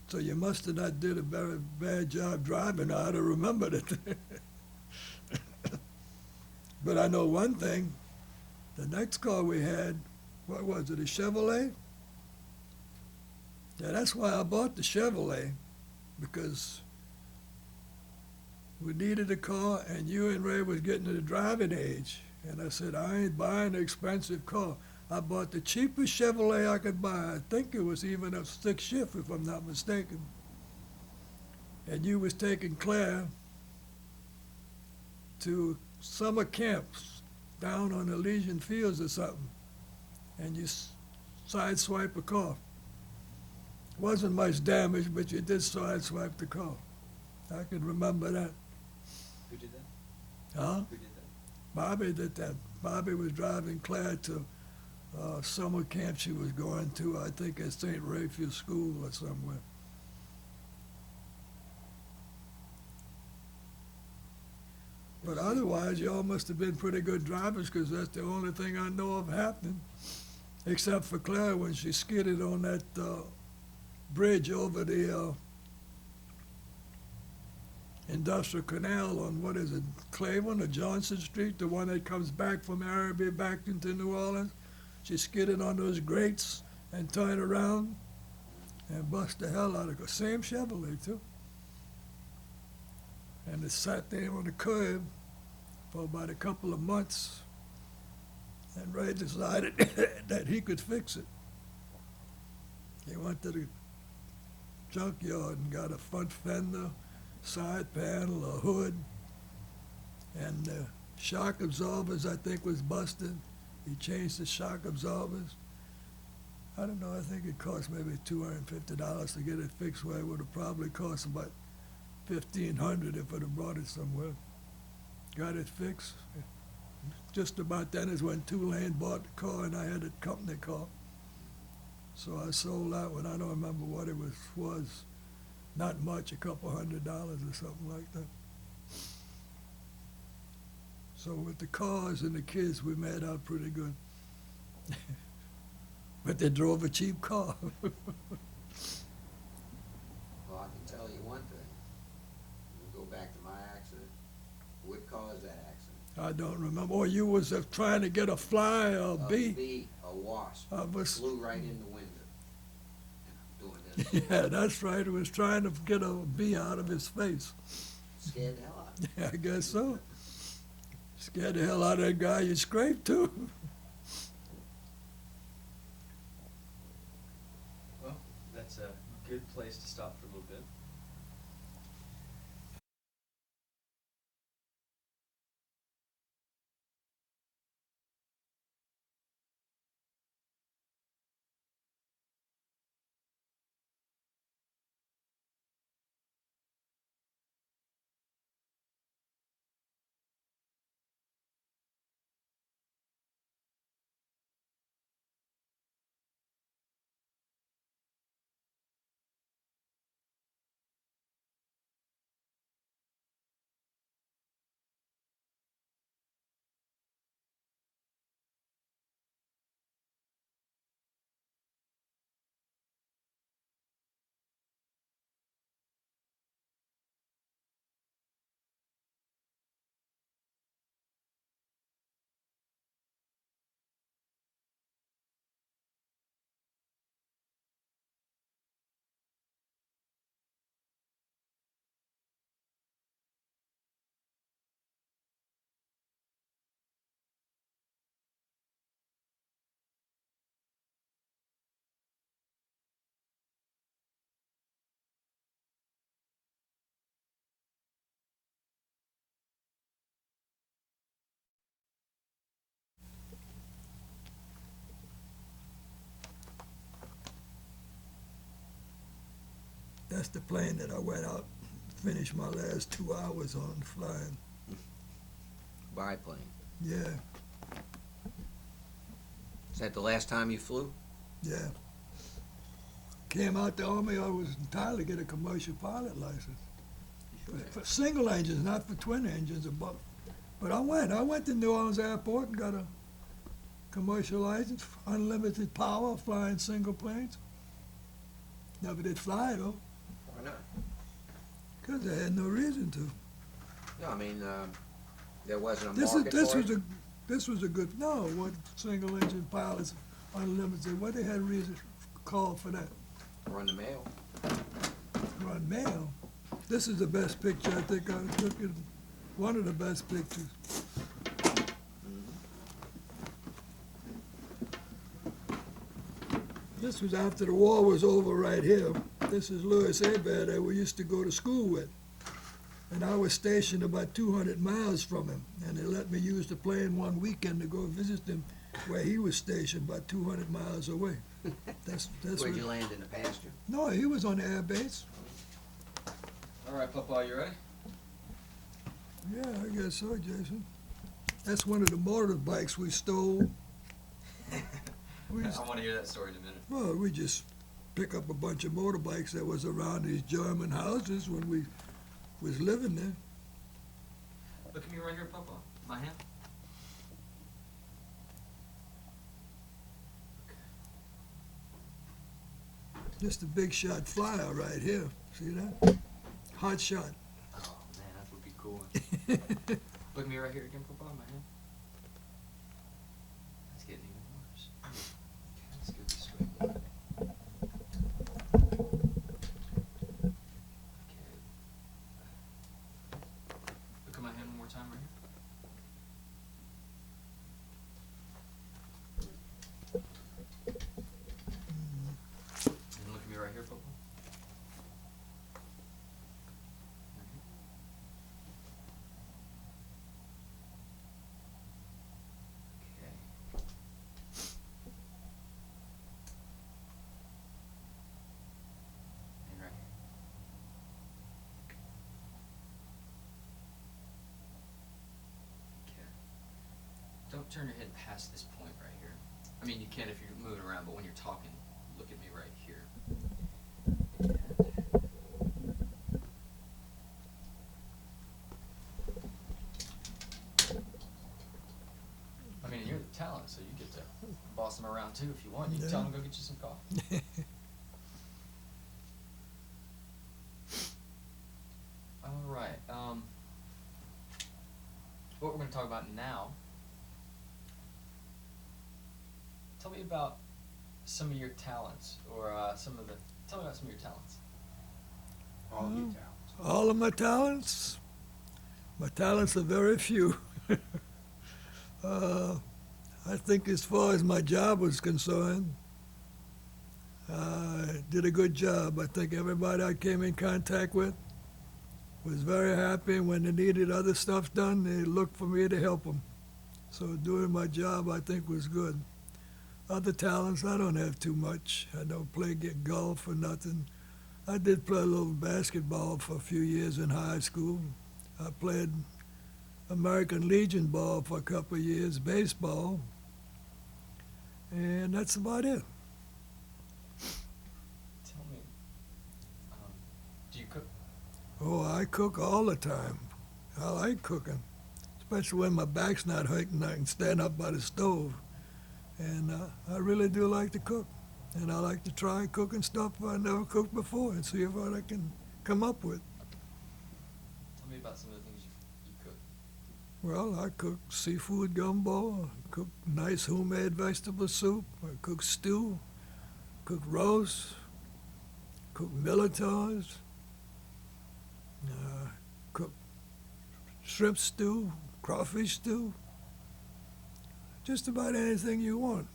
So you must have not did a very bad job driving. I'd have remembered it. But I know one thing. The next car we had, what was it, a Chevrolet? Yeah, that's why I bought the Chevrolet, because we needed a car, and you and Ray was getting to the driving age. And I said, I ain't buying an expensive car. I bought the cheapest Chevrolet I could buy. I think it was even a stick shift, if I'm not mistaken. And you was taking Claire to summer camps down on Elysian Fields or something, and you sideswipe a car. Wasn't much damage, but you did sideswipe the car. I can remember that. Who did that? Huh? Who did that? Bobby did that. Bobby was driving Claire to summer camp she was going to, I think at St. Raphael School or somewhere. But otherwise, y'all must have been pretty good drivers, because that's the only thing I know of happening, except for Claire when she skidded on that bridge over the Industrial Canal on, what is it, Cleveland or Johnson Street, the one that comes back from Araby back into New Orleans. She skidded on those grates and turned around and bust the hell out of her. Same Chevrolet, too. And it sat there on the curb for about a couple of months, and Ray decided that he could fix it. He went to the junkyard and got a front fender, side panel, a hood, and the shock absorbers, I think, was busted. He changed the shock absorbers. I don't know, I think it cost maybe $250 to get it fixed, where it would have probably cost about $1,500 if I'd have brought it somewhere. Got it fixed. Just about then is when Tulane bought the car, and I had a company car. So I sold that one. I don't remember what it was. Not much, a couple $100 or something like that. So with the cars and the kids, we made out pretty good. But they drove a cheap car. Well, I can tell you one thing. We'll go back to my accident. What caused that accident? I don't remember. Or you was trying to get a fly or a bee. A bee, a wasp, I was, flew right in the window. And I'm doing this. yeah, that's right. He was trying to get a bee out of his face. Scared the hell out of me. Yeah, I guess so. Scared the hell out of that guy you scraped too. Well, that's a good place to stop for a little bit. That's the plane that I went out, finished my last 2 hours on flying. Biplane. Yeah, Is that the last time you flew? yeah. Came out the Army, I was entitled to get a commercial pilot license. For single engines, not for twin engines above. But I went to New Orleans Airport and got a commercial license, unlimited power, flying single planes. Never did fly though. not? Because they had no reason to. No, I mean, there wasn't a This market for it? this was a good, no, what single engine pilots, unlimited, what they had reason call for that? Run the mail. Run mail. This is the best picture I think I took, one of the best pictures. This was after the war was over right here. This is Louis Hebert that we used to go to school with. And I was stationed about 200 miles from him. And they let me use the plane one weekend to go visit him where he was stationed about 200 miles away. That's Where'd what, you land, in the pasture? no, he was on the air base. All right, Papa, you ready? Yeah, I guess so, Jason. That's one of the motorbikes we stole. We I just, want to hear that story in a minute. well, we just pick up a bunch of motorbikes that was around these German houses when we was living there. Look at me right here, Papa. My hand. Just a big shot flyer right here. See that? Hot shot. Oh man, that would be cool. Look at me right here again, Papa. My hand. That's getting even worse. Let's go this way. Okay. Look at my hand one more time right here. And look at me right here, Papa. Right here. Okay. And right here. Okay. Don't turn your head past this point right here. I mean, you can if you're moving around, but when you're talking, look at me right here. I mean, you're the talent, so you get to boss them around too if you want. You can tell them to go get you some coffee. All right. What we're going to talk about now. Tell me about some of your talents, or tell me about some of your talents. All of your Oh. talents. All of my talents? My talents are very few. I think as far as my job was concerned, I did a good job. I think everybody I came in contact with was very happy. When they needed other stuff done, they looked for me to help them. So doing my job, I think, was good. Other talents, I don't have too much. I don't play golf or nothing. I did play a little basketball for a few years in high school. I played American Legion ball for a couple of years, baseball, and that's about it. Tell me, do you cook? Oh, I cook all the time. I like cooking, especially when my back's not hurting. I can stand up by the stove, and I really do like to cook. And I like to try cooking stuff I never cooked before and see what I can come up with. Tell me about some of the things you cook. Well, I cook seafood gumbo, I cook nice homemade vegetable soup, I cook stew, cook roast, cook militaries, cook shrimp stew, crawfish stew. Just about anything you want,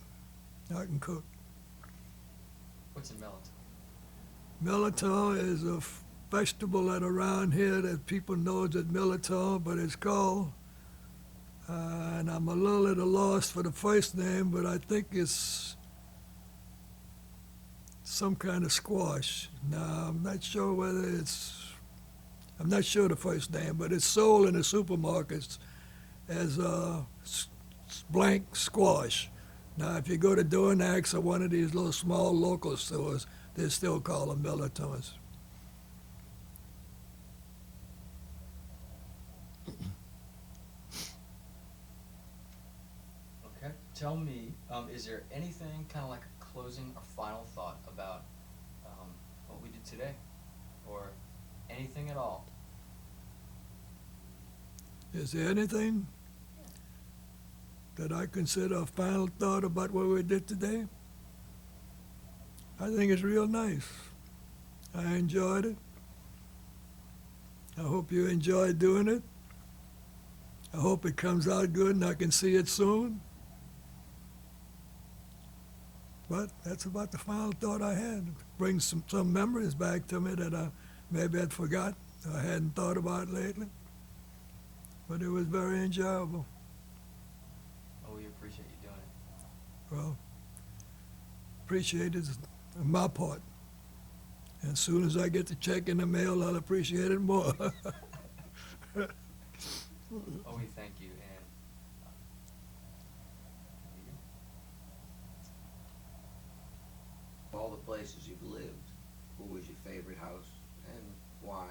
I can cook. What's in melatonin? Militaur is a vegetable that around here that people know as militaur, but it's called, and I'm a little at a loss for the first name, but I think it's some kind of squash. Now, I'm not sure whether I'm not sure the first name, but it's sold in the supermarkets as blank squash. Now, if you go to Dornax or one of these little small local stores, they still call them militaurs. Okay. Tell me, is there anything kind of like a closing or final thought about what we did today? or anything at all. Is there anything that I consider a final thought about what we did today? I think it's real nice. I enjoyed it. I hope you enjoyed doing it. I hope it comes out good and I can see it soon. But that's about the final thought I had. Brings some memories back to me that I maybe I'd forgot or hadn't thought about lately. But it was very enjoyable. Oh, we appreciate you doing it. Well, appreciate it on my part. And as soon as I get the check in the mail, I'll appreciate it more. Oh, we thank you, and Of all the places you've lived, who was your favorite house and why,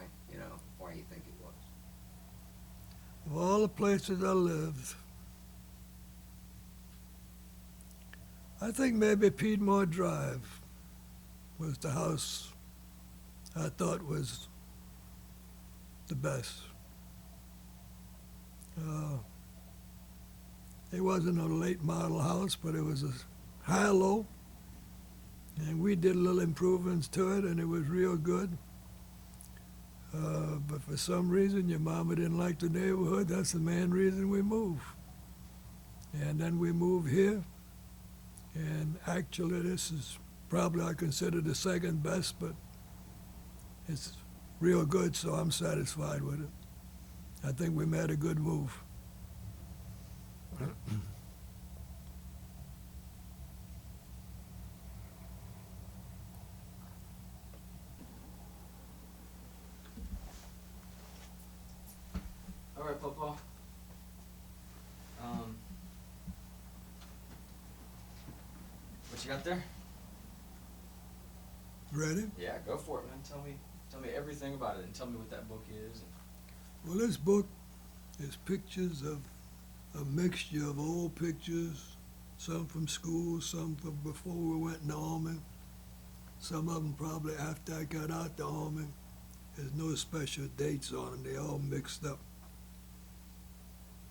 why you think it was? Of all the places I lived, I think maybe Piedmont Drive was the house I thought was the best. It wasn't a late model house, but it was a high-low, and we did a little improvements to it, and it was real good. But for some reason, your mama didn't like the neighborhood. That's the main reason we moved. And then we moved here, and actually this is probably I consider the second best, but it's real good, so I'm satisfied with it. I think we made a good move. all right, Papa. What you got there? Ready? Yeah, go for it, man. Tell me everything about it, and tell me what that book is. Well, this book is pictures of a mixture of old pictures, some from school, some from before we went in the Army, some of them probably after I got out the Army. There's no special dates on them. They all mixed up.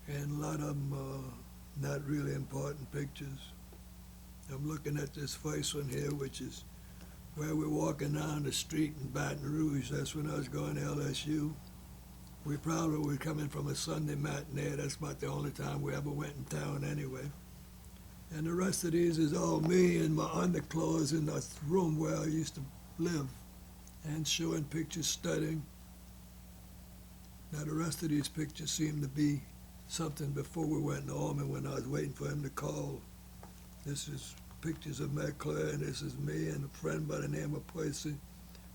And a lot of them are not really important pictures. I'm looking at this first one here, which is where we're walking down the street in Baton Rouge. That's when I was going to LSU. We probably were coming from a Sunday matinee. That's about the only time we ever went in town anyway. And the rest of these is all me in my underclothes in the room where I used to live and showing pictures, studying. Now the rest of these pictures seem to be something before we went in the Army when I was waiting for him to call. This is pictures of McClure, and this is me and a friend by the name of Percy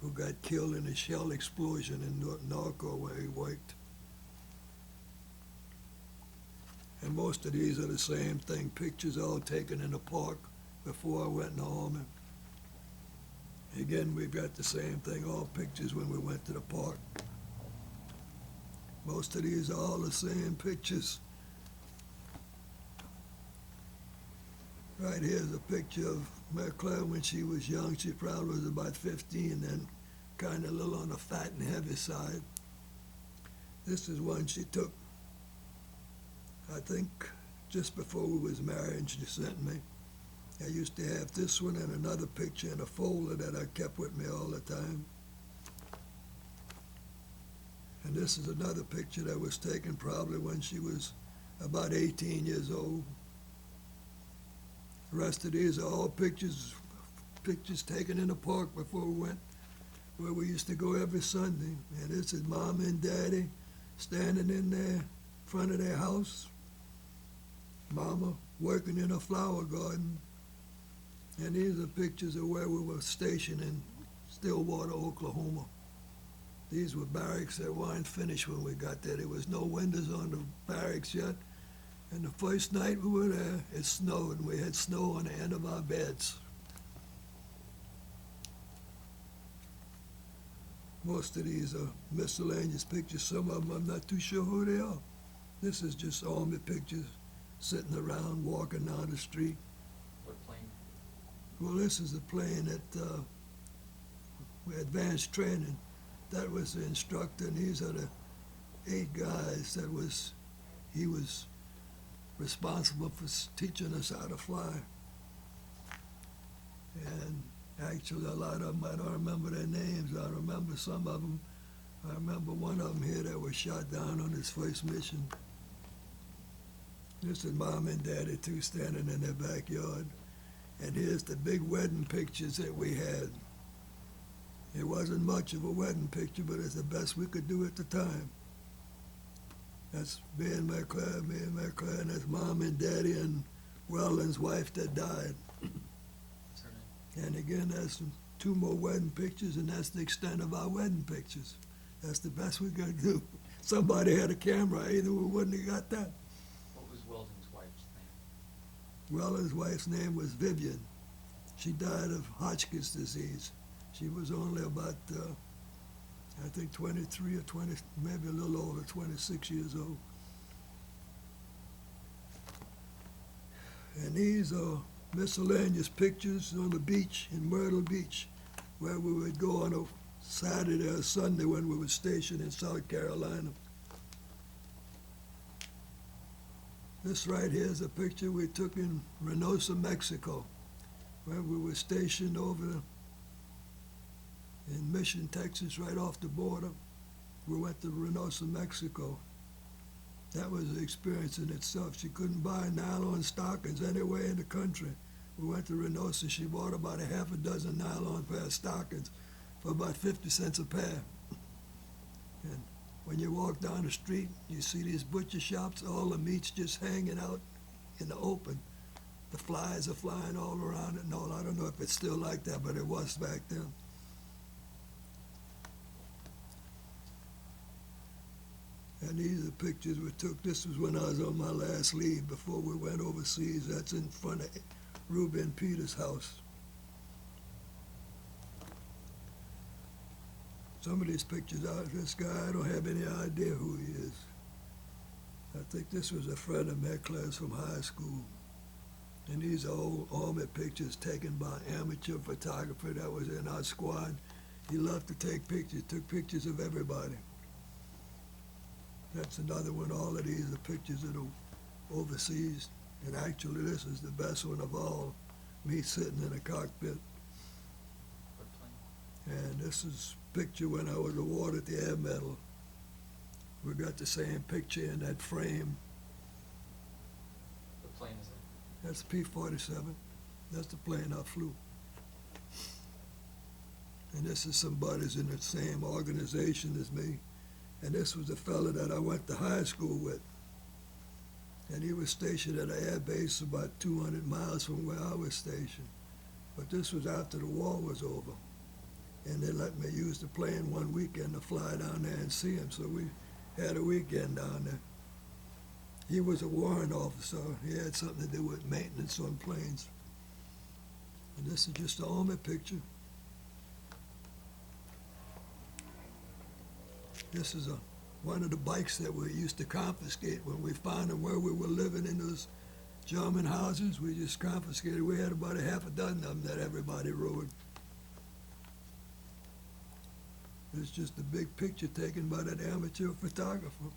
who got killed in a shell explosion in Norco where he worked. And most of these are the same thing, pictures all taken in the park before I went in the Army. Again, we've got the same thing, all pictures when we went to the park. Most of these are all the same pictures. Right here's a picture of McClure when she was young. She probably was about 15 and kind of a little on the fat and heavy side. This is one she took, I think, just before we was married, and she sent me. I used to have this one and another picture in a folder that I kept with me all the time. And this is another picture that was taken probably when she was about 18 years old. The rest of these are all pictures taken in the park before we went, where we used to go every Sunday. And this is Mom and Daddy standing in there in front of their house. Mama working in a flower garden. And these are pictures of where we were stationed in Stillwater, Oklahoma. These were barracks that weren't finished when we got there. There was no windows on the barracks yet. And the first night we were there, it snowed, and we had snow on the end of our beds. Most of these are miscellaneous pictures. Some of them I'm not too sure who they are. This is just Army pictures, sitting around, walking down the street. What plane? Well, this is a plane that we advanced training. that was the instructor, and these are the 8 guys he was responsible for teaching us how to fly. And actually, a lot of them, I don't remember their names. I remember some of them. I remember one of them here that was shot down on his first mission. This is Mom and Daddy, too, standing in their backyard. And here's the big wedding pictures that we had. It wasn't much of a wedding picture, but it's the best we could do at the time. That's me and my class, and that's Mom and Daddy and Weldon's wife that died. And again, that's 2 more wedding pictures, and that's the extent of our wedding pictures. That's the best we could do. Somebody had a camera, either we wouldn't have got that. What was Weldon's wife's name? Weldon's wife's name was Vivian. She died of Hodgkin's disease. She was only about, I think 23 or 20, maybe a little older, 26 years old. And these are miscellaneous pictures on the beach in Myrtle Beach, where we would go on a Saturday or Sunday when we were stationed in South Carolina. This right here is a picture we took in Reynosa, Mexico, where we were stationed over in Mission, Texas, right off the border. We went to Reynosa, Mexico. That was an experience in itself. She couldn't buy nylon stockings anywhere in the country. We went to Reynosa. She bought about a half a dozen nylon pair of stockings for about 50 cents a pair. And when you walk down the street, you see these butcher shops, all the meat's just hanging out in the open. The flies are flying all around it and all. I don't know if it's still like that, but it was back then. And these are pictures we took. This was when I was on my last leave before we went overseas. That's in front of Reuben Peters' house. Some of these pictures out, this guy, I don't have any idea who he is. I think this was a friend of my class from high school. And these are old Army pictures taken by an amateur photographer that was in our squad. He loved to take pictures, took pictures of everybody. That's another one. All of these are pictures of the overseas. And actually, this is the best one of all, me sitting in a cockpit. What plane? And this is a picture when I was awarded the Air Medal. We got the same picture in that frame. What plane is that? That's P-47. That's the plane I flew. And this is somebody's in the same organization as me. And this was the fella that I went to high school with. And he was stationed at an air base about 200 miles from where I was stationed. But this was after the war was over. And they let me use the plane one weekend to fly down there and see him. So we had a weekend down there. He was a warrant officer. He had something to do with maintenance on planes. And this is just the Army picture. This is one of the bikes that we used to confiscate when we found them where we were living in those German houses. We just confiscated. We had about a half a dozen of them that everybody rode. It's just a big picture taken by that amateur photographer.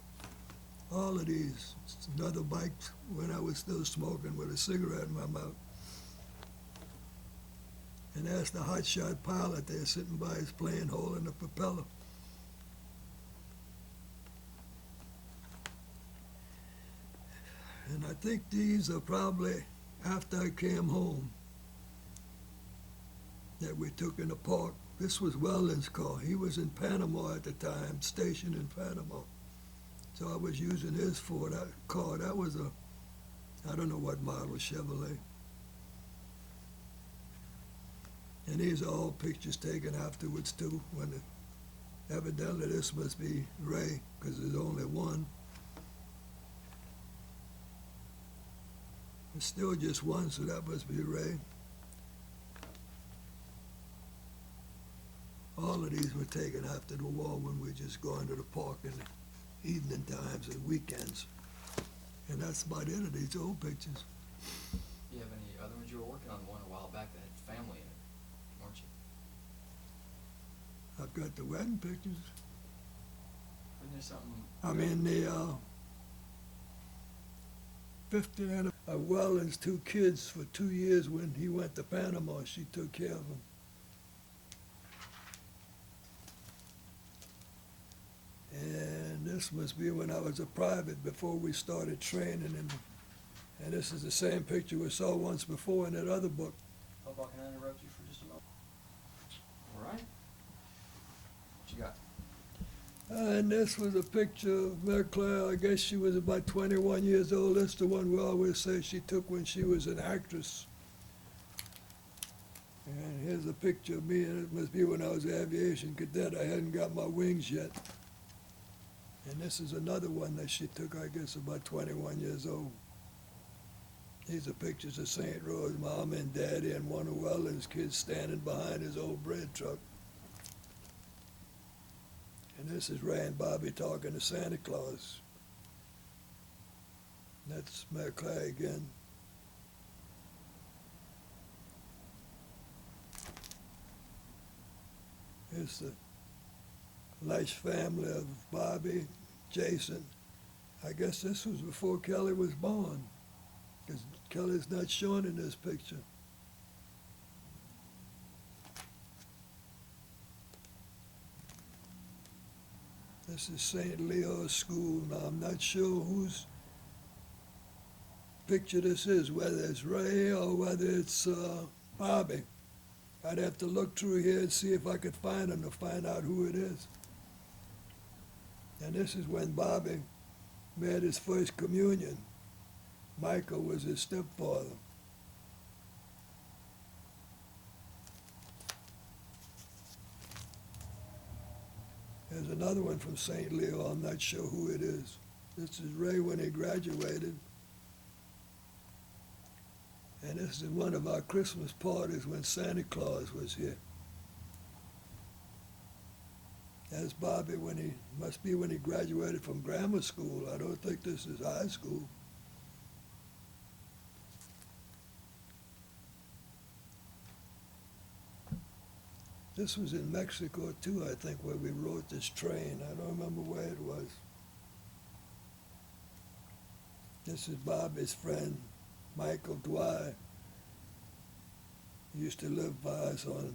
All of these. It's another bike when I was still smoking with a cigarette in my mouth. And that's the hotshot pilot there sitting by his plane holding the propeller. And I think these are probably after I came home that we took in the park. This was Weldon's car. He was in Panama at the time, stationed in Panama. So I was using his Ford car. That was I don't know what model, Chevrolet. And these are all pictures taken afterwards too. Evidently this must be Ray, because there's only one. It's still just one, so that must be Ray. All of these were taken after the war when we just going to the park in the evening times and weekends. And that's about it of these old pictures. Do you have any other ones? You were working on one a while back that had family in it, weren't you? I've got the wedding pictures. Wasn't there something? I mean, the 50th anniversary of Welland's two kids for 2 years when he went to Panama. She took care of them. And this must be when I was a private before we started training. And this is the same picture we saw once before in that other book. How about, can I interrupt you for just a moment? All right. What you got? And this was a picture of Mary Claire. I guess she was about 21 years old. That's the one we always say she took when she was an actress. And here's a picture of me, and it must be when I was an aviation cadet. I hadn't got my wings yet. And this is another one that she took, I guess, about 21 years old. These are pictures of St. Rose, Mom and Daddy, and one of Welland's kids standing behind his old bread truck. And this is Ray and Bobby talking to Santa Claus. That's Mary Claire again. Here's the Laiche family of Bobby, Jason. I guess this was before Kelly was born, because Kelly's not shown in this picture. This is St. Leo's School. Now, I'm not sure whose picture this is, whether it's Ray or whether it's Bobby. I'd have to look through here and see if I could find him to find out who it is. And this is when Bobby made his first communion. Michael was his stepfather. There's another one from St. Leo. I'm not sure who it is. This is Ray when he graduated. And this is one of our Christmas parties when Santa Claus was here. That's Bobby when he, must be when he graduated from grammar school. I don't think this is high school. This was in Mexico too, I think, where we rode this train. I don't remember where it was. This is Bobby's friend, Michael Dwyer. He used to live by us on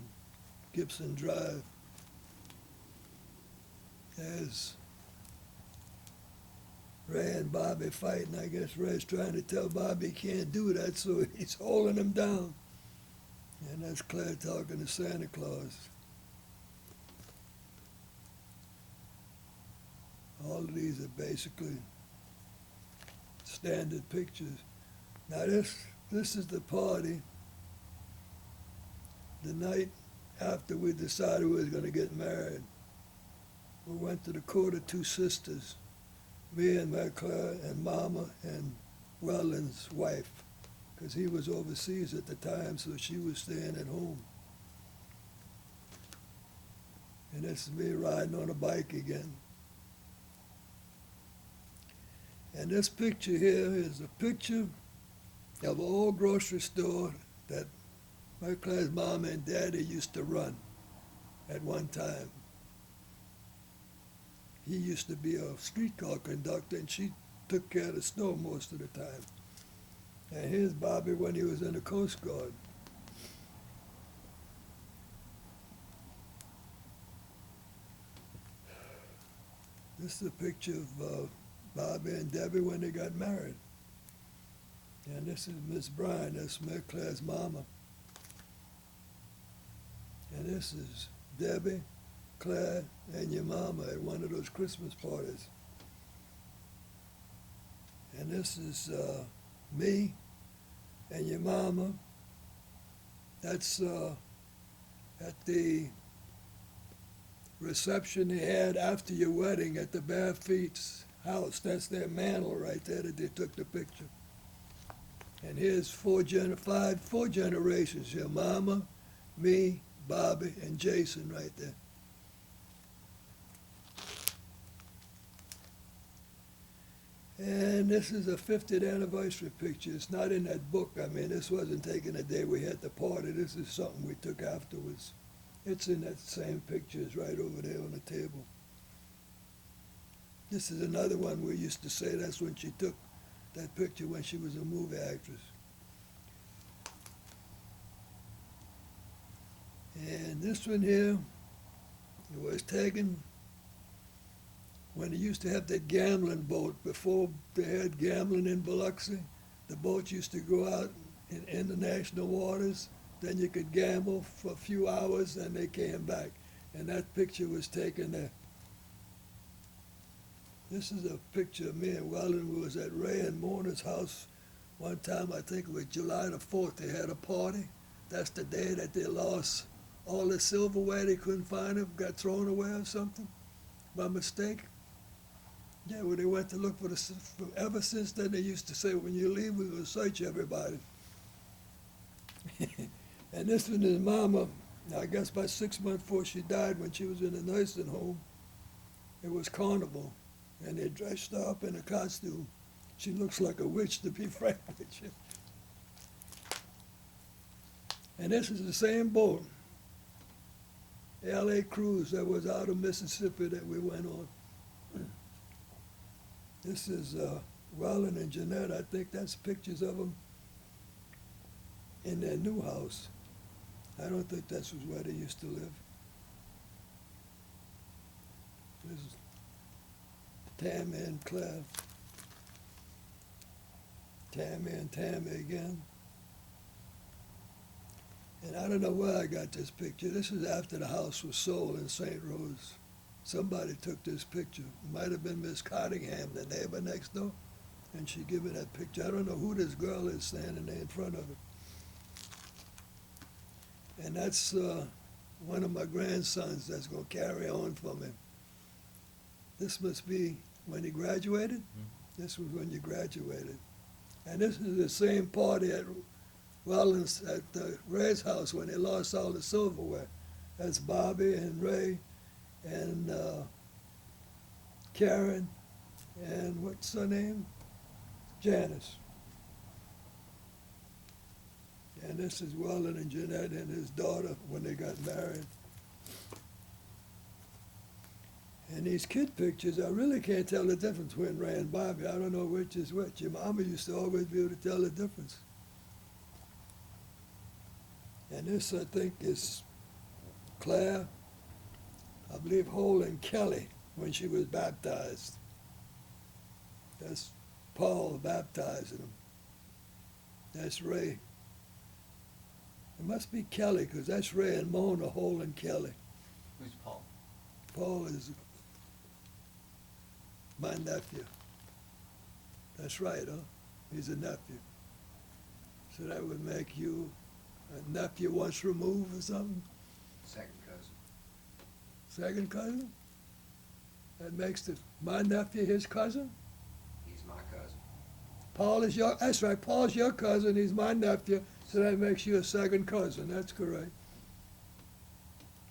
Gibson Drive. There's Ray and Bobby fighting. I guess Ray's trying to tell Bobby he can't do that, so he's holding him down. And that's Claire talking to Santa Claus. All of these are basically standard pictures. Now this is the party the night after we decided we was going to get married. We went to the Court of Two Sisters, me and Mary Claire and Mama and Welland's wife, because he was overseas at the time, so she was staying at home. And this is me riding on a bike again. And this picture here is a picture of an old grocery store that Mary Claire's mom and daddy used to run at one time. He used to be a streetcar conductor, and she took care of the store most of the time. And here's Bobby when he was in the Coast Guard. This is a picture of Bobby and Debbie when they got married. And this is Miss Bryan, that's Mary Claire's mama. And this is Debbie, Claire, and your mama at one of those Christmas parties. And this is me and your mama. That's at the reception they had after your wedding at the Bare Feet's house. That's their mantle right there that they took the picture. And here's four generations here. Mama, me, Bobby, and Jason right there. And this is a 50th anniversary picture. It's not in that book. I mean, this wasn't taken the day we had the party. This is something we took afterwards. It's in that same picture, it's right over there on the table. This is another one we used to say that's when she took that picture when she was a movie actress. And this one here, it was taken when they used to have that gambling boat. Before they had gambling in Biloxi, the boats used to go out in international waters. Then you could gamble for a few hours and they came back. And that picture was taken there. This is a picture of me and Weldon. We was at Ray and Mona's house one time, I think it was July the 4th. They had a party. That's the day that they lost all the silverware. They couldn't find it, got thrown away or something by mistake. Yeah, when they went to look for ever since then they used to say, when you leave, we're going to search everybody. And this one is Mama, I guess about 6 months before she died when she was in a nursing home. It was carnival, and they dressed her up in a costume. She looks like a witch, to be frank with you. And this is the same boat, L.A. cruise that was out of Mississippi that we went on. This is Weldon and Jeanette. I think that's pictures of them in their new house. I don't think this was where they used to live. This is Tammy and Claire. Tammy and Tammy again. And I don't know where I got this picture. This is after the house was sold in St. Rose. Somebody took this picture. It might have been Miss Cottingham, the neighbor next door, and she gave me that picture. I don't know who this girl is standing there in front of it. And that's one of my grandsons that's going to carry on from him. This must be when he graduated. This was when you graduated. And this is the same party at Weldon's, at Ray's house when they lost all the silverware. That's Bobby and Ray and Karen and what's her name? Janice. And this is Weldon and Jeanette and his daughter when they got married. And these kid pictures, I really can't tell the difference between Ray and Bobby. I don't know which is which. Your mama used to always be able to tell the difference. And this, I think, is Claire, I believe, holding Kelly when she was baptized. That's Paul baptizing him. That's Ray. It must be Kelly, because that's Ray and Mona holding Kelly. Who's Paul? Paul is my nephew. That's right, huh? He's a nephew. So that would make you a nephew once removed or something? Second cousin. Second cousin? That makes my nephew his cousin? He's my cousin. Paul is your, that's right, Paul's your cousin, he's my nephew, so that makes you a second cousin, that's correct.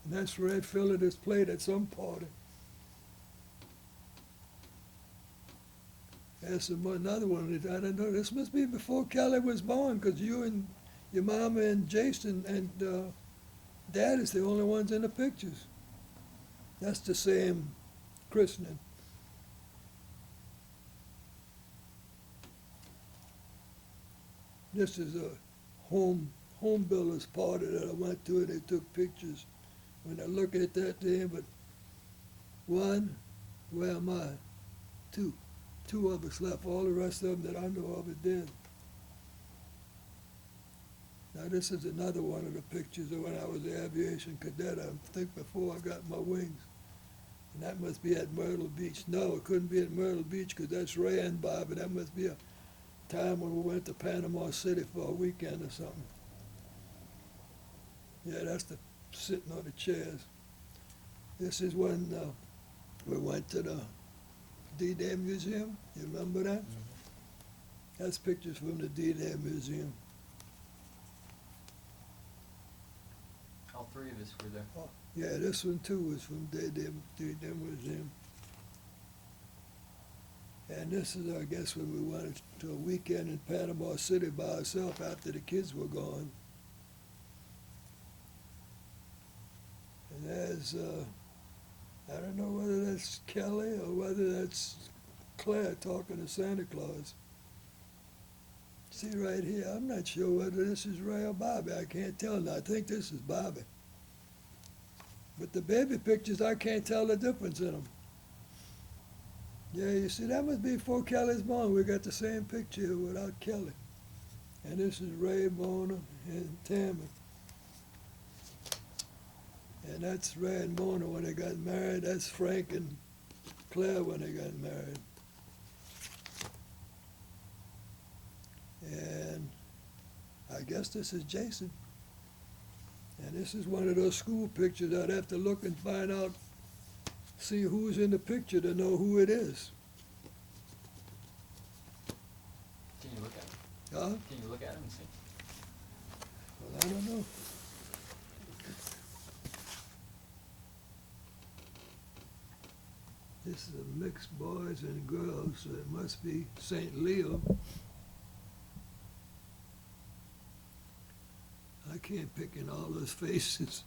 And that's Red filling his plate at some party. There's another one, I don't know, this must be before Kelly was born, because you and your mama and Jason and Dad is the only ones in the pictures. That's the same christening. This is a home builders party that I went to, and they took pictures. When I look at that there, but one, where am I? Two of us left. All the rest of them that I know of are dead. Now this is another one of the pictures of when I was an aviation cadet. I think before I got my wings. And that must be at Myrtle Beach. No, it couldn't be at Myrtle Beach because that's Ray and Bob, and that must be a time when we went to Panama City for a weekend or something. Yeah, that's the sitting on the chairs. This is when we went to the D-Day Museum. You remember that? Mm-hmm. That's pictures from the D-Day Museum. All three of us were there. Oh, yeah, this one too was from D-Day Museum. And this is, I guess, when we went to a weekend in Panama City by ourselves after the kids were gone. And there's, I don't know whether that's Kelly or whether that's Claire talking to Santa Claus. See right here, I'm not sure whether this is Ray or Bobby. I can't tell now. I think this is Bobby. But the baby pictures, I can't tell the difference in them. Yeah, you see, that must be before Kelly's born. We got the same picture here without Kelly. And this is Ray, Mona, and Tammy. And that's Ray and Mona when they got married. That's Frank and Claire when they got married. And I guess this is Jason. And this is one of those school pictures. I'd have to look and find out, see who's in the picture to know who it is. Can you look at him? Huh? Can you look at him and see? Well, I don't know. This is a mixed boys and girls, so it must be St. Leo. I can't pick in all those faces.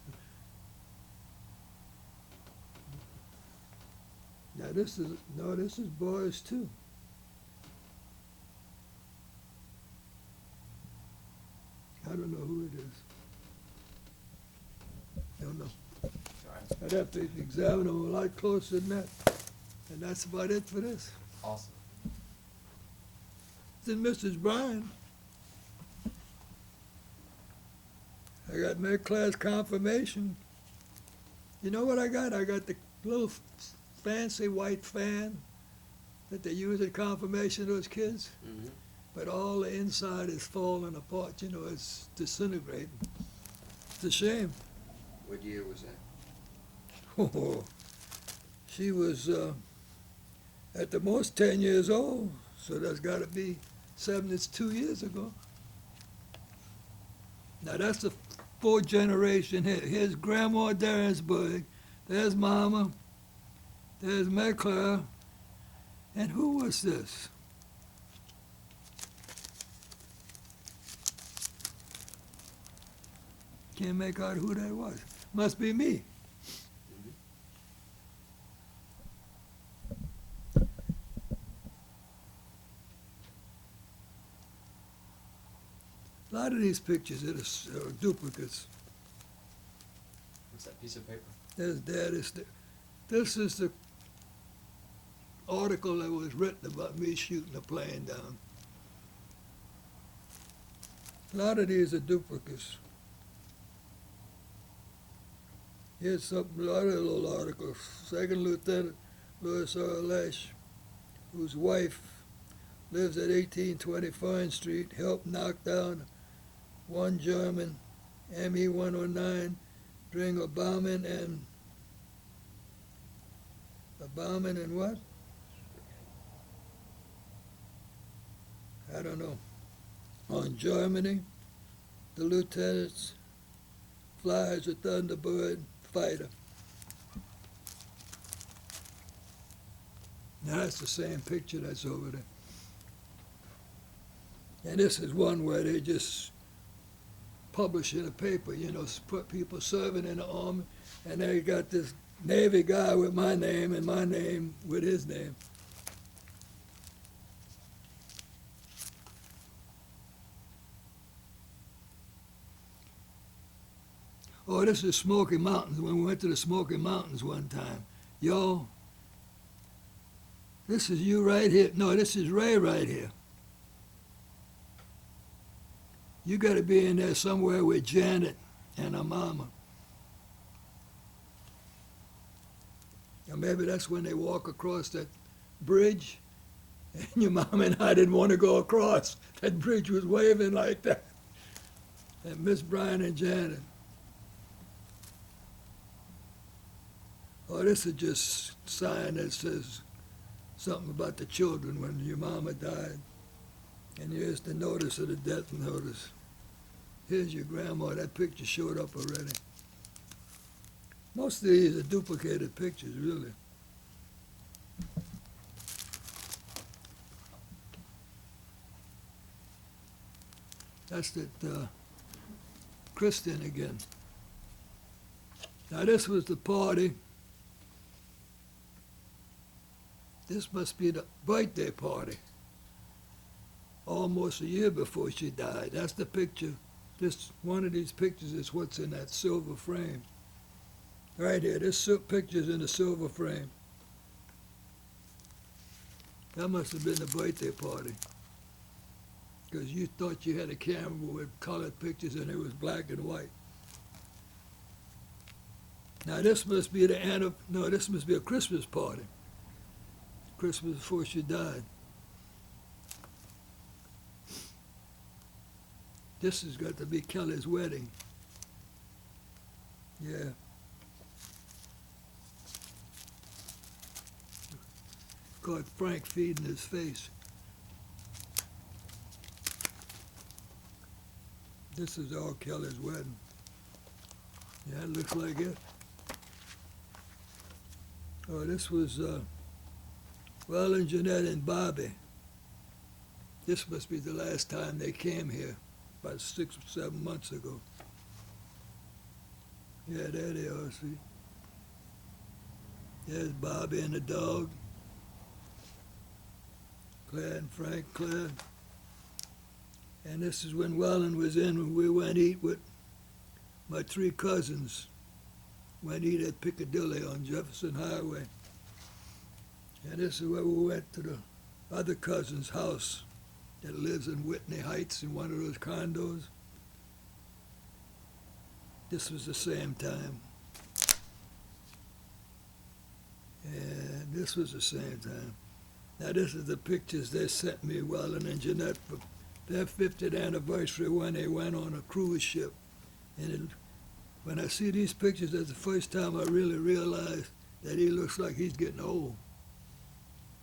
Now this is boys too. I don't know who it is. Don't know. Alright. I'd have to examine them a lot closer than that. And that's about it for this. Awesome. Then Mrs. Bryan. I got my class confirmation. You know what I got? I got the little fancy white fan that they use at confirmation of those kids. Mm-hmm. But all the inside is falling apart. You know, it's disintegrating. It's a shame. What year was that? Oh, she was at the most 10 years old, so that's got to be 72 years ago. Now that's the fourth generation here. Here's Grandma Daresburg, there's Mama, there's McClure, and who was this? Can't make out who that was. Must be me. A lot of these pictures are duplicates. What's that piece of paper? There's Dad. This is the article that was written about me shooting a plane down. A lot of these are duplicates. Here's a lot of little articles. Second Lieutenant Louis R. Laiche, whose wife lives at 1820 Fine Street, helped knock down one German ME-109 during a bombing and what? I don't know. On Germany, the lieutenant's flies a Thunderbird fighter. Now that's the same picture that's over there. And this is one where they just publish in a paper, you know, put people serving in the army, and they got this Navy guy with my name and my name with his name. Oh, this is Smoky Mountains, when we went to the Smoky Mountains one time. Yo, this is you right here. No, this is Ray right here. You got to be in there somewhere with Janet and her mama. Or maybe that's when they walk across that bridge, and your mom and I didn't want to go across. That bridge was waving like that. And Miss Bryan and Janet. Oh, this is just a sign that says something about the children when your mama died. And here's the notice of the death notice. Here's your grandma. That picture showed up already. Most of these are duplicated pictures, really. That's that Kristen again. Now this was the party. This must be the birthday party. Almost a year before she died. That's the picture. This one of these pictures is what's in that silver frame. Right here, this picture's in the silver frame. That must have been the birthday party. Because you thought you had a camera with colored pictures and it was black and white. Now this must be this must be a Christmas party. Christmas before she died. This has got to be Kelly's wedding. Yeah. Caught Frank feeding his face. This is all Kelly's wedding. Yeah, it looks like it. Oh, this was and Jeanette and Bobby. This must be the last time they came here, about 6 or 7 months ago. Yeah, there they are, see. There's Bobby and the dog. Claire and Frank, Claire. And this is when Wellen was in, when we went eat with my 3 cousins. Went eat at Piccadilly on Jefferson Highway. And this is where we went to the other cousin's house that lives in Whitney Heights in one of those condos. This was the same time. And this was the same time. Now this is the pictures they sent me, Wellen and Jeanette, for their 50th anniversary when they went on a cruise ship. And when I see these pictures, that's the first time I really realized that he looks like he's getting old.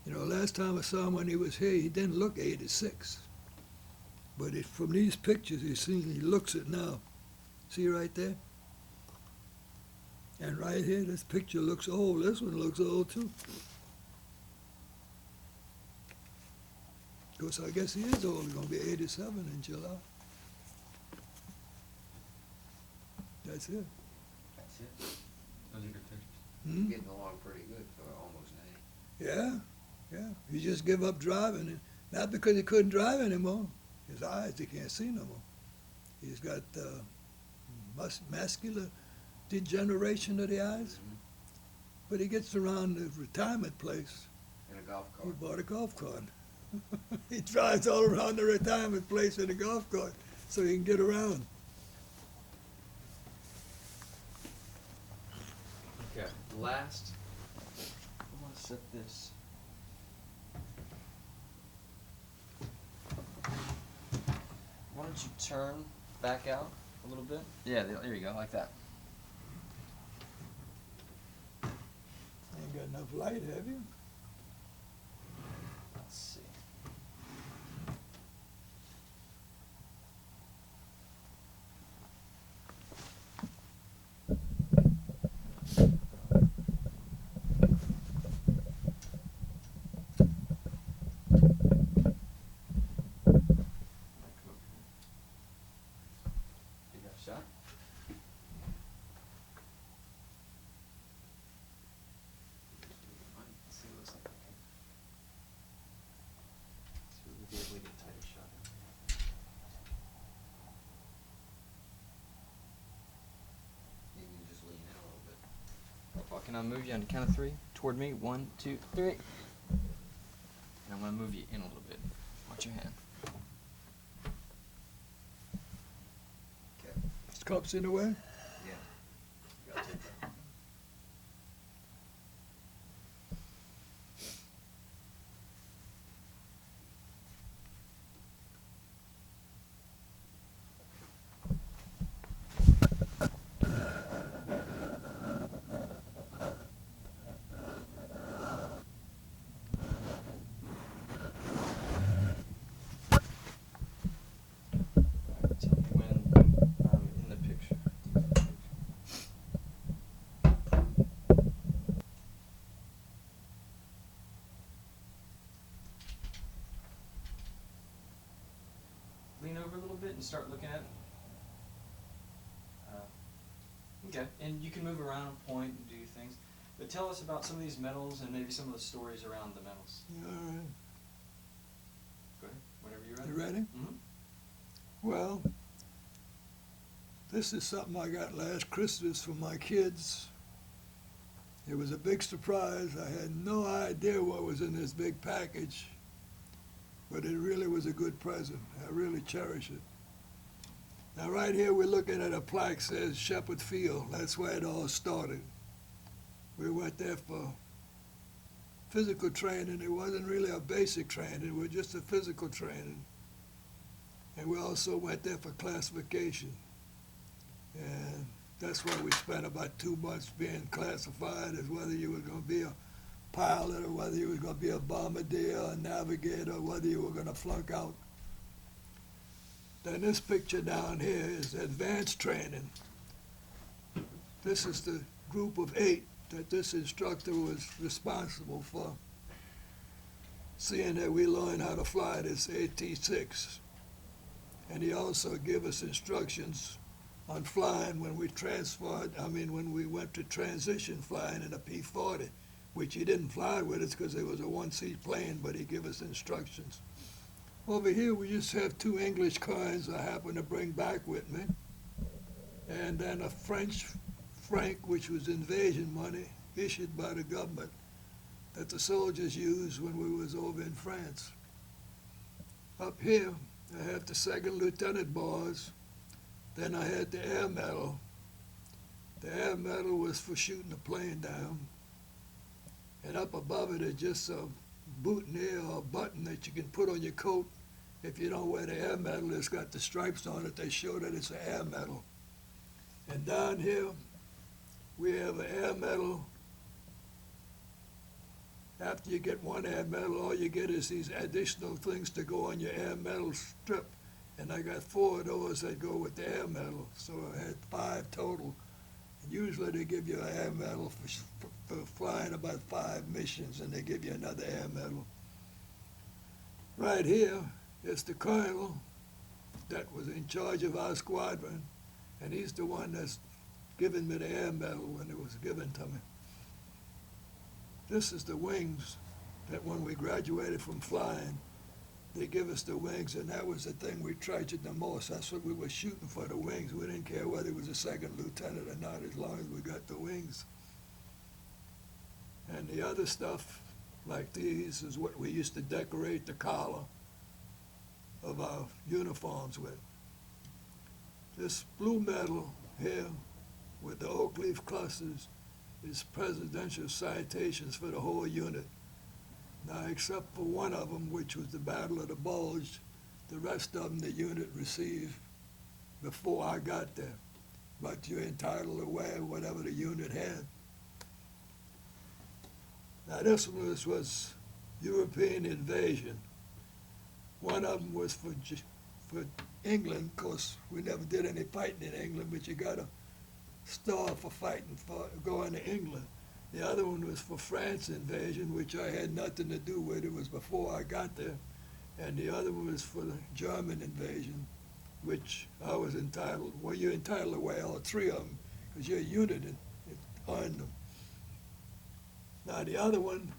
You know, last time I saw him when he was here, he didn't look 86. But from these pictures, he looks it now. See right there? And right here, this picture looks old. This one looks old too. Of course, I guess he is old. He's going to be 87 in July. That's it. That's it. Those are good pictures. Hmm? Getting along pretty good for almost 90. Yeah, yeah. He just give up driving, and not because he couldn't drive anymore. His eyes, he can't see no more. He's got muscular degeneration of the eyes. Mhm. But he gets around the retirement place. In a golf He cart. bought a golf cart. He drives all around the retirement place in a golf cart so he can get around. Okay, last. I want to set this. Why don't you turn back out a little bit? Yeah, there you go, like that. Ain't got enough light, have you? Let's see. You got a shot? Let's see what it looks like. See if we'll be able to get a tighter shot. You can just lean in a little bit. Well, can I move you on the count of 3 toward me? 1, 2, 3. And I'm going to move you in a little bit. Watch your hand. Okay. His cup's in the way? Yeah. You gotta take that. Tell me when I'm in the picture. Lean over a little bit and start looking at. Okay, and you can move around, point, and do things. But tell us about some of these medals and maybe some of the stories around the medals. All right. Go ahead, whenever you're ready. You ready? Mm-hmm. Well, this is something I got last Christmas for my kids. It was a big surprise. I had no idea what was in this big package, but it really was a good present. I really cherish it. Now, right here, we're looking at a plaque that says Shepherd Field. That's where it all started. We went there for physical training. It wasn't really a basic training. It was just a physical training. And we also went there for classification. And that's where we spent about 2 months being classified as whether you were going to be a pilot or whether you were going to be a bombardier, a navigator, or whether you were going to flunk out. Then this picture down here is advanced training. This is the group of 8 that this instructor was responsible for, seeing that we learned how to fly this AT-6. And he also gave us instructions on flying when we went to transition flying in a P-40, which he didn't fly with us because it was a one-seat plane, but he gave us instructions. Over here, we just have 2 English coins I happen to bring back with me, and then a French franc, which was invasion money issued by the government that the soldiers used when we was over in France. Up here, I have the second lieutenant bars. Then I had the air medal. The air medal was for shooting a plane down. And up above it is just a boutonniere or a button that you can put on your coat. If you don't wear the air medal, it's got the stripes on it. They show that it's an air medal. And down here, we have an air medal. After you get one air medal, all you get is these additional things to go on your air medal strip. And I got 4 of those that go with the air medal. So I had 5 total. And usually they give you an air medal for flying about 5 missions, and they give you another air medal. Right here is the colonel that was in charge of our squadron, and he's the one that's given me the air medal when it was given to me. This is the wings that when we graduated from flying, they give us the wings, and that was the thing we treasured the most. That's what we were shooting for, the wings. We didn't care whether it was a second lieutenant or not, as long as we got the wings. And the other stuff, like these, is what we used to decorate the collar of our uniforms with. This blue medal here with the oak leaf clusters is presidential citations for the whole unit. Now, except for one of them, which was the Battle of the Bulge, the rest of them the unit received before I got there. But you're entitled to wear whatever the unit had. Now, this one was European invasion. One of them was for England. Of course, we never did any fighting in England, but you got a star for fighting for going to England. The other one was for France invasion, which I had nothing to do with. It was before I got there. And the other one was for the German invasion, which I was entitled. Well, you're entitled to wear all 3 of them because you're a unit on them. Now, the other one,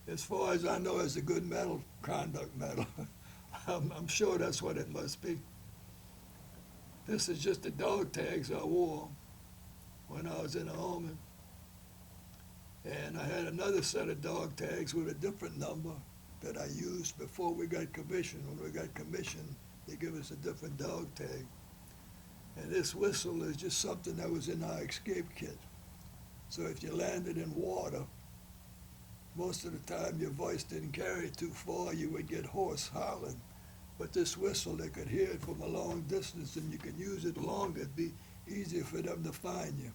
as far as I know, is a good medal, conduct medal. I'm sure that's what it must be. This is just the dog tags I wore when I was in the Army. And I had another set of dog tags with a different number that I used before we got commissioned. When we got commissioned, they give us a different dog tag. And this whistle is just something that was in our escape kit. So if you landed in water, most of the time your voice didn't carry too far, you would get hoarse howling. But this whistle, they could hear it from a long distance, and you could use it longer. It'd be easier for them to find you.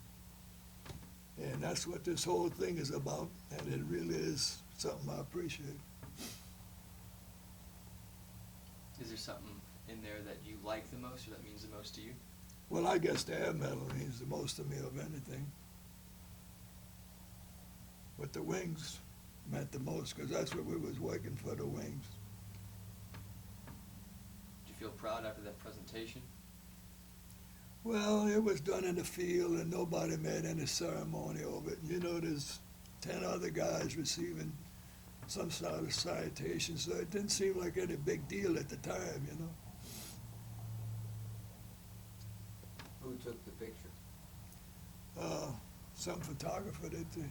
And that's what this whole thing is about, and it really is something I appreciate. Is there something in there that you like the most or that means the most to you? Well, I guess the air medal means the most to me of anything. But the wings meant the most because that's what we was working for, the wings. Did you feel proud after that presentation? Well, it was done in the field and nobody made any ceremony over it. You know, there's 10 other guys receiving some sort of citation, so it didn't seem like any big deal at the time, you know. Who took the picture? Some photographer that the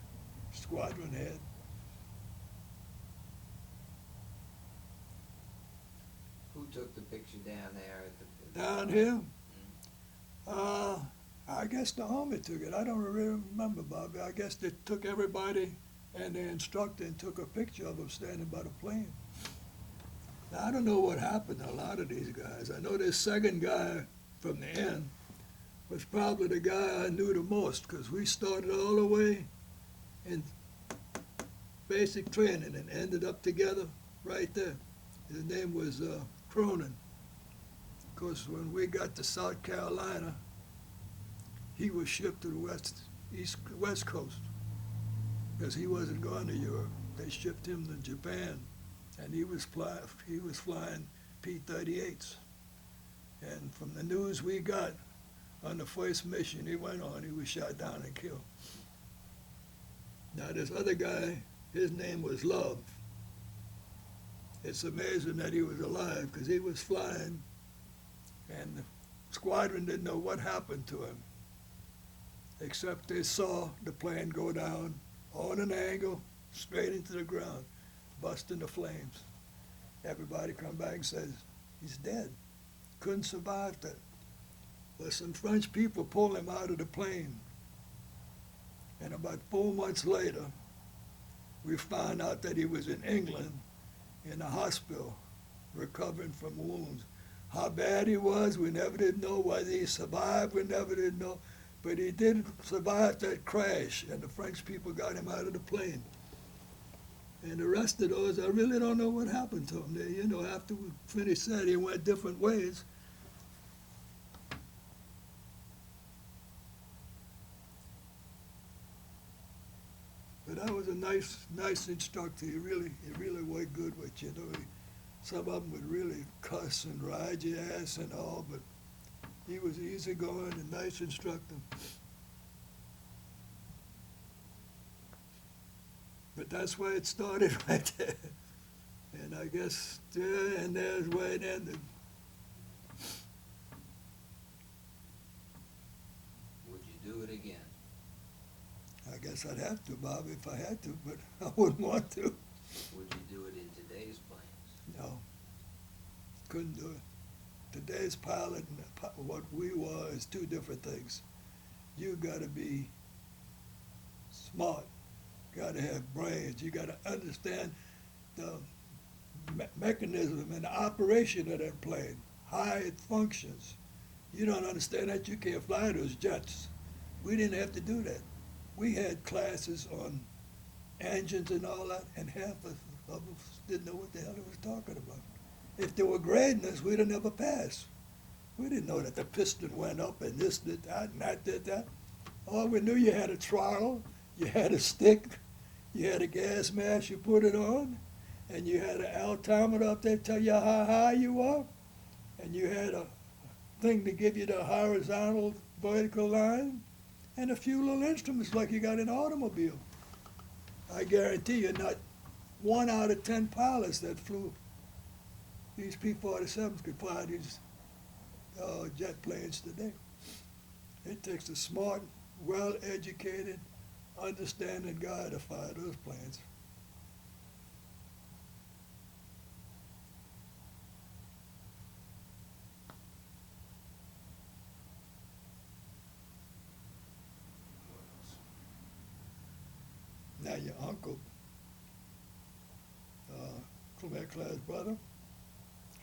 squadron had. Who took the picture down there at the? Down here, I guess the Army took it. I don't really remember, Bobby. I guess they took everybody and the instructor and took a picture of them standing by the plane. Now, I don't know what happened to a lot of these guys. I know this second guy from the end was probably the guy I knew the most, because we started all the way in basic training and ended up together right there. His name was Cronin. Of course, when we got to South Carolina, he was shipped to the West Coast, because he wasn't going to Europe. They shipped him to Japan, and he was flying P-38s. And from the news we got, on the first mission he went on, he was shot down and killed. Now this other guy, his name was Love. It's amazing that he was alive, because he was flying and the squadron didn't know what happened to him, except they saw the plane go down on an angle straight into the ground, bust into flames. Everybody come back and says, he's dead. Couldn't survive that. But some French people pulled him out of the plane. And about 4 months later, we found out that he was in England in a hospital recovering from wounds. How bad he was, we never did know. Whether he survived, we never did know. But he did survive that crash, and the French people got him out of the plane. And the rest of those, I really don't know what happened to them. They, you know, after we finished that, he went different ways. But that was a nice instructor. He really worked good with you. You know, some of them would really cuss and ride your ass and all, but he was easygoing and nice instructor. But that's where it started right there. And I guess there and there's where it ended. Would you do it again? I guess I'd have to, Bobby, if I had to, but I wouldn't want to. Would you do it in today's planes? No, couldn't do it. Today's pilot and what we were is two different things. You got to be smart, got to have brains, you got to understand the mechanism and the operation of that plane, how it functions. You don't understand that, you can't fly those jets. We didn't have to do that. We had classes on engines and all that, and half of us didn't know what the hell it was talking about. If they were grading us, we'd have never passed. We didn't know that the piston went up and this did that and that did that. All we knew, you had a throttle, you had a stick, you had a gas mask, you put it on, and you had an altimeter up there to tell you how high you are, and you had a thing to give you the horizontal, vertical line, and a few little instruments like you got in an automobile. I guarantee you, not 1 out of 10 pilots that flew these P-47s could fly these jet planes today. It takes a smart, well-educated, understanding guy to fly those planes. Now your uncle, Clement Claire's brother,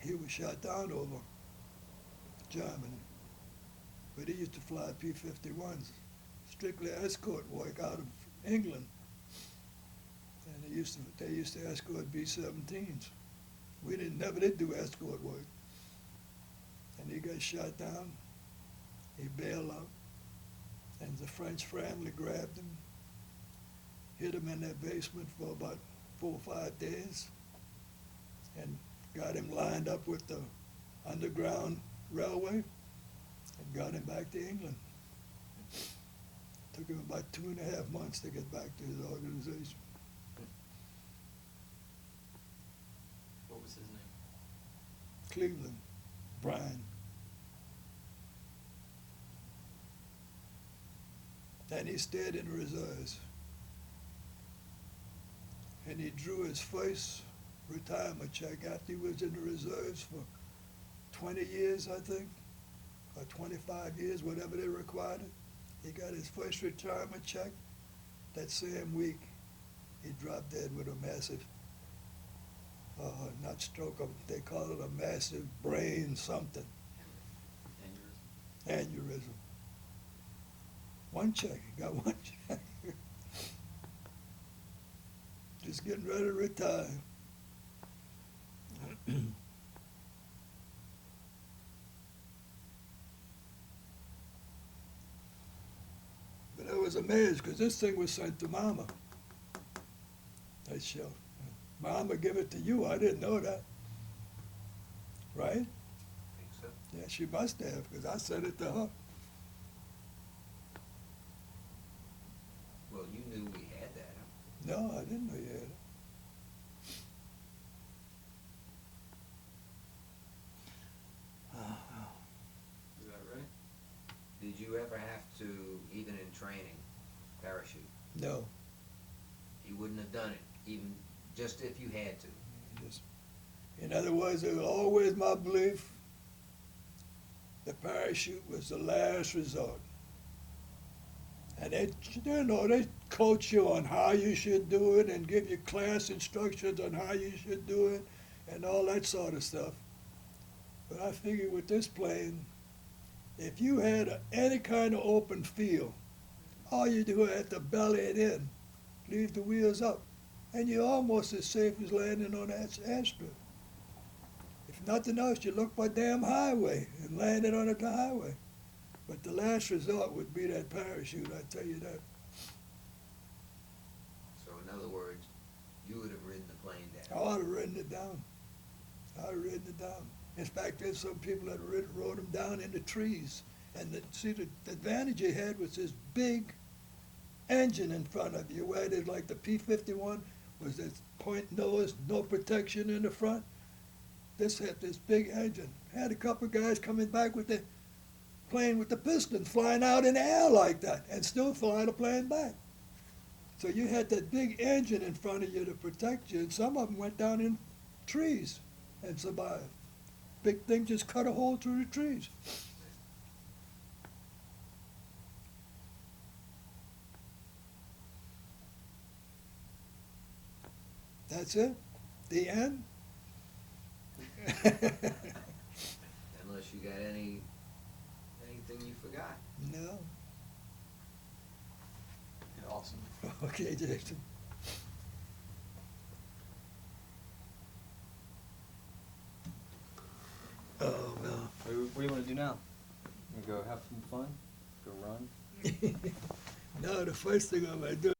he was shot down over Germany, but he used to fly P-51s, strictly escort work out of England, and they used to escort B-17s. We never did do escort work, and he got shot down. He bailed out, and the French family grabbed him, hid him in their basement for about 4 or 5 days, and got him lined up with the Underground Railway, and got him back to England. Took him about 2.5 months to get back to his organization. What was his name? Cleveland, Brian. And he stayed in the reserves. And he drew his first retirement check after he was in the reserves for 20 years, I think, or 25 years, whatever they required it. He got his first retirement check. That same week, he dropped dead with a massive, not stroke, they call it a massive brain something, Aneurysm. aneurysm. One check, he got one check. Just getting ready to retire. But I was amazed because this thing was sent to Mama. That show. Mama give it to you. I didn't know that. Right? Think so? Yeah, she must have because I sent it to her. Well, you knew we had that, huh? No, I didn't know you had it. Is that right? Did you ever have to, even in training, parachute? No. You wouldn't have done it, even just if you had to. Just, in other words, it was always my belief the parachute was the last resort. And they coach you on how you should do it and give you class instructions on how you should do it and all that sort of stuff. But I figured with this plane, if you had any kind of open field, all you do is have to belly it in, leave the wheels up, and you're almost as safe as landing on that airstrip. If nothing else, you look for a damn highway and land it on the highway. But the last resort would be that parachute, I tell you that. So in other words, you would have ridden the plane I down. ought have ridden it down. I would have ridden it down. In fact, there's some people that rode them down in the trees. And the advantage you had was this big engine in front of you, where there's like the P-51 was this point nose, no protection in the front. This had this big engine. Had a couple guys coming back with the plane with the piston flying out in the air like that and still flying the plane back. So you had that big engine in front of you to protect you, and some of them went down in trees and survived. Big thing just cut a hole through the trees. That's it? The end? Unless you got anything you forgot. No. Awesome. Okay, Jason. Oh, no. What do you want to do now? You go have some fun? Go run? No, the first thing I'm going to do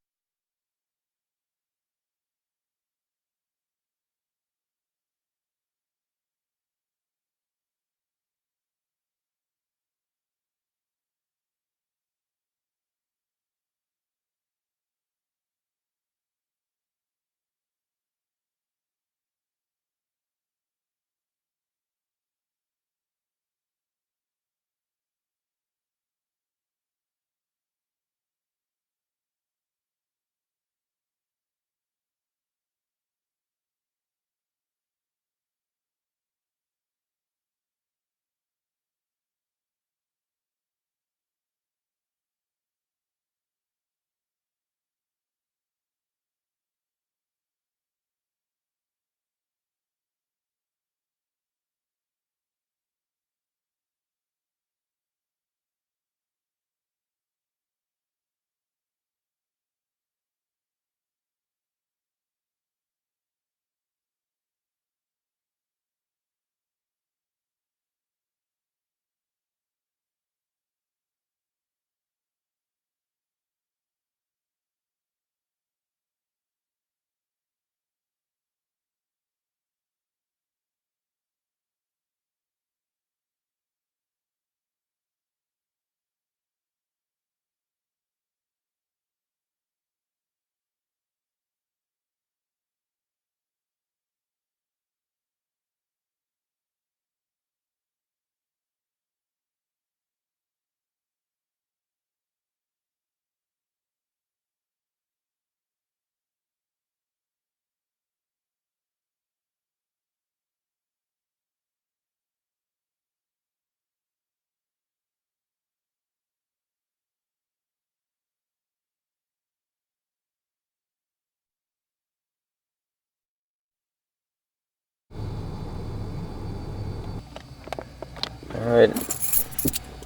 Alright,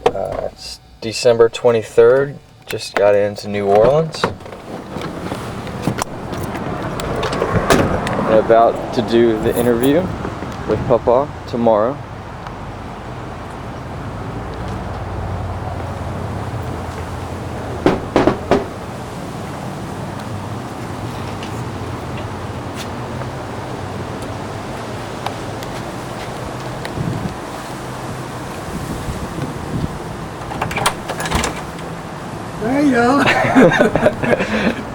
it's December 23rd, just got into New Orleans. And about to do the interview with Papa tomorrow. There you go.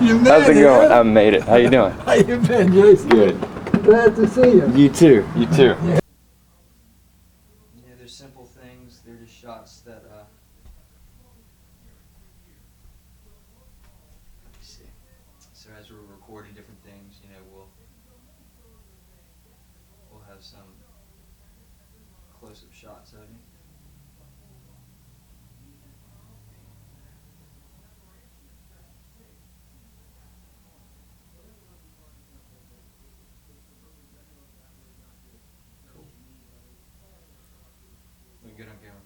You made How's it it, going? huh? I made it. How you doing? How you been, Jason? Good. Glad to see you. You too. You too. Yeah, there's simple things. They're just shots that. Let me see. So as we're recording different things, you know, we'll have some close-up shots of you. Cool. Look good on camera.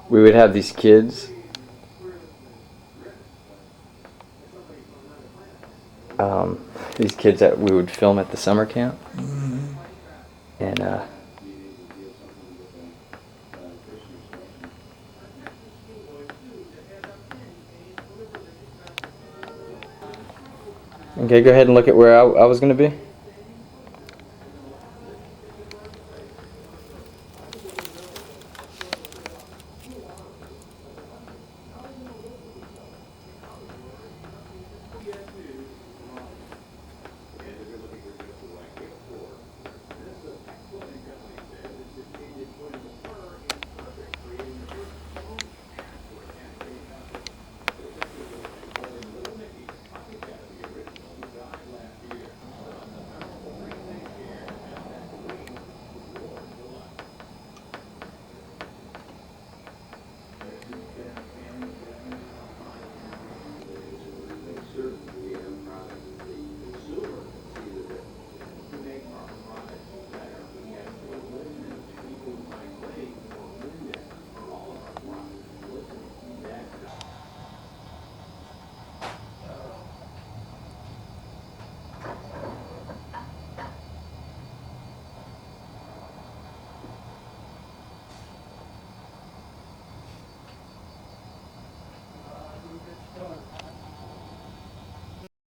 We would have these kids. These kids that we would film at the summer camp. And okay, go ahead and look at where I was going to be.